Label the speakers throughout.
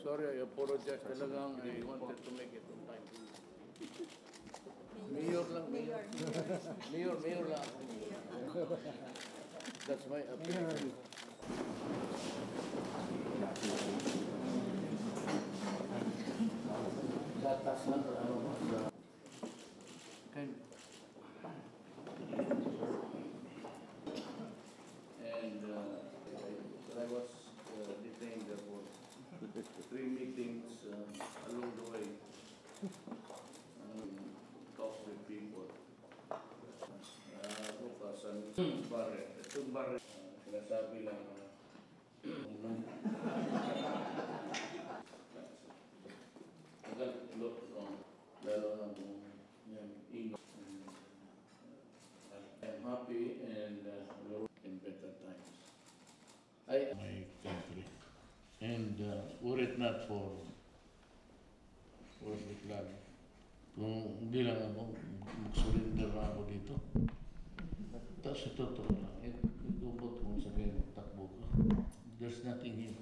Speaker 1: Sorry, I apologize talagang. I wanted to make it on time. Mayor lang, mayor. Mayor lang. That's my opinion. Gatas lang, ano ba? And I was detained there for 3 meetings along the way. Talk with people. Bukas, itong barret, sinasabi lang lalo na kung ingat. I'm happy and we're in better times. My country. And were it not for the flag, kung hindi lang ako, mag-surrender na ako dito. Tapos ito lang, itubot mo sabihin, takbo ka. There's nothing here.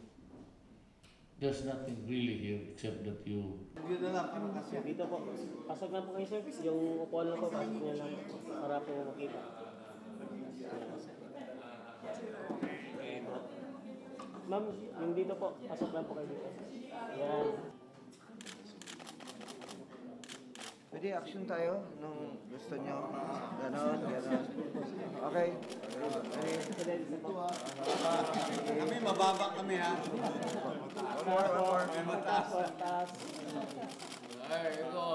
Speaker 1: There's nothing really here except that you...
Speaker 2: Dito na lang, kasi.
Speaker 3: Dito po. Pasok na po kayo, sir. Yung upuan lang po, pasok niya lang para po makita. Ma'am, yung dito po, pasok lang po kayo dito. Yan.
Speaker 2: Pwede action tayo nung gusto nyo. Ganon, ganon. Okay.
Speaker 4: Kami mababa kami ha.
Speaker 2: One more.
Speaker 3: Taas.
Speaker 1: Ay, ito.